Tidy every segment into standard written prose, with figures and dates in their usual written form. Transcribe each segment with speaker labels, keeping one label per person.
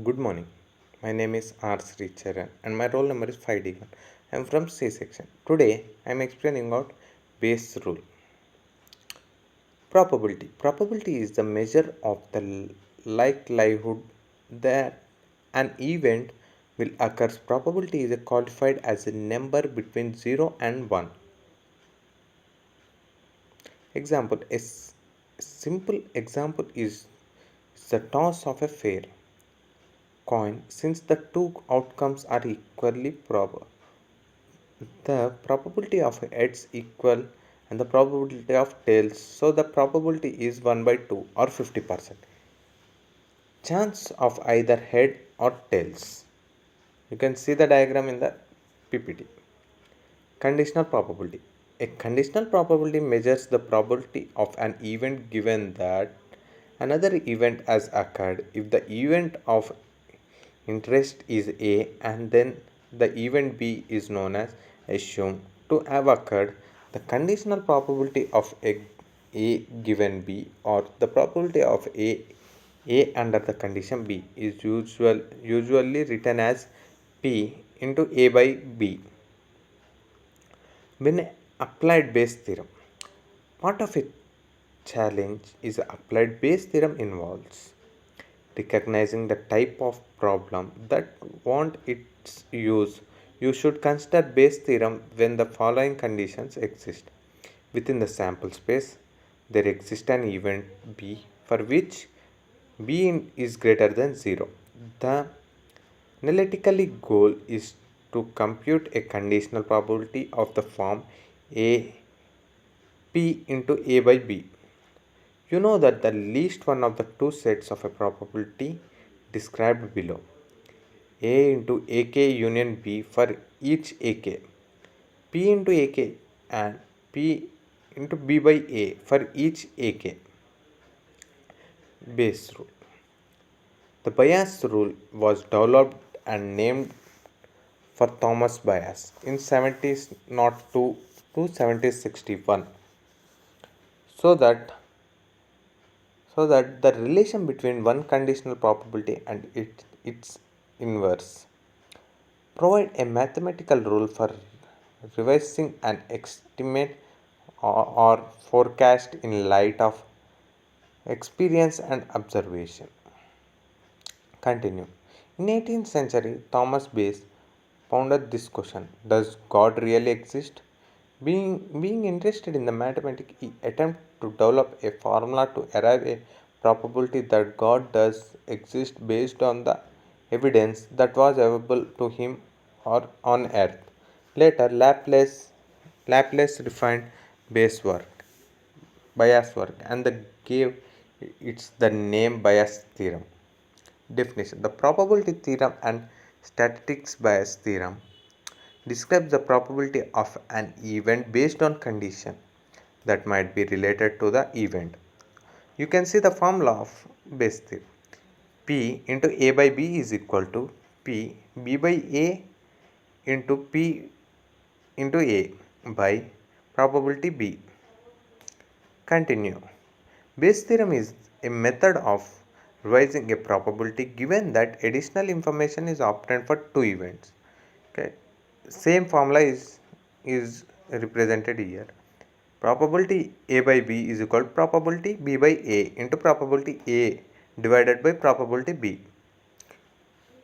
Speaker 1: Good morning. My name is R. Sricharan and my roll number is 5D1. I am from C section. Today I am explaining about Bayes rule. Probability. Probability is the measure of the likelihood that an event will occur. Probability is qualified as a number between 0 and 1. Example, simple example is the toss of a fair coin. Since the two outcomes are equally probable, the probability of heads equal and the probability of tails, so the probability is 1 by 2 or 50%. Chance of either head or tails. You can see the diagram in the PPT. Conditional probability. A conditional probability measures the probability of an event given that another event has occurred if the event of interest is A and then the event B is known as assumed to have occurred. The conditional probability of A given B or the probability of A under the condition B is usually written as P into A by B. When applied Bayes theorem, part of a challenge is applied Bayes theorem involves recognizing the type of problem that want its use. You should consider Bayes theorem when the following conditions exist. Within the sample space, there exists an event B for which B is greater than 0. The analytical goal is to compute a conditional probability of the form A P into A by B. You know that the least one of the two sets of a probability described below, A into AK union B for each AK, P into AK and P into B by A for each AK. Bayes rule. The Bayes rule was developed and named for Thomas Bayes in 1702 to 1761 so that the relation between one conditional probability and its inverse provide a mathematical rule for revising an estimate or forecast in light of experience and observation. Continue. In 18th century, Thomas Bayes pondered this question: does God really exist? Being interested in the mathematics, he attempted to develop a formula to arrive a probability that God does exist based on the evidence that was available to him or on earth. Later, Laplace refined Bayes' work, and gave its the name Bayes theorem. Definition: the probability theorem and statistics Bayes theorem describes the probability of an event based on condition that might be related to the event. You can see the formula of Bayes theorem. P into A by B is equal to P B by A into P into A by probability B. Continue. Bayes theorem is a method of revising a probability given that additional information is obtained for two events. Okay. Same formula is represented here. Probability A by B is equal to probability B by A into probability A divided by probability B,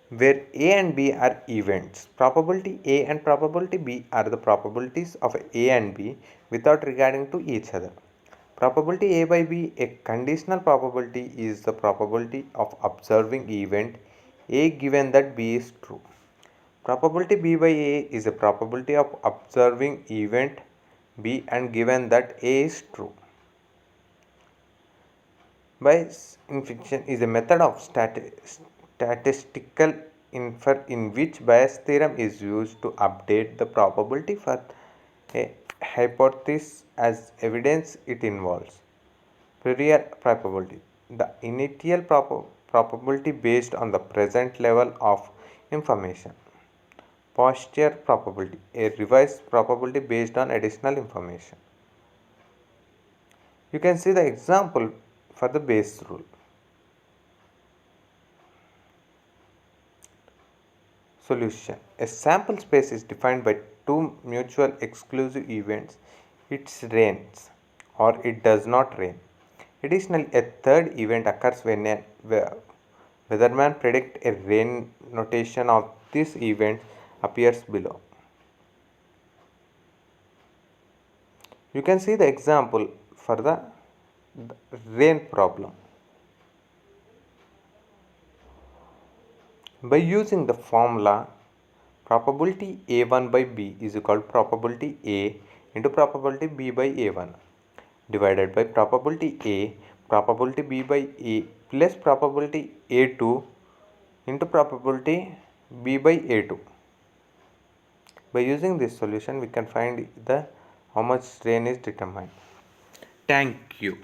Speaker 1: where A and B are events. Probability A and probability B are the probabilities of A and B without regarding to each other. Probability A by B, a conditional probability, is the probability of observing event A given that B is true. Probability B by A is a probability of observing event B and given that A is true. Bayes inflection is a method of statistical infer in which Bayes theorem is used to update the probability for a hypothesis as evidence it involves. Prior probability. The initial probability based on the present level of information. Posterior probability. A revised probability based on additional information. You can see the example for the Bayes rule. Solution. A sample space is defined by two mutual exclusive events. It rains or it does not rain. Additionally, a third event occurs when a weatherman predicts a rain. Notation of this event appears below. You can see the example for the rain problem. By using the formula, probability A1 by B is equal to probability A into probability B by A1 divided by probability A, probability B by A plus probability A2 into probability B by A2. By using this solution, we can find the how much rain is determined. Thank you.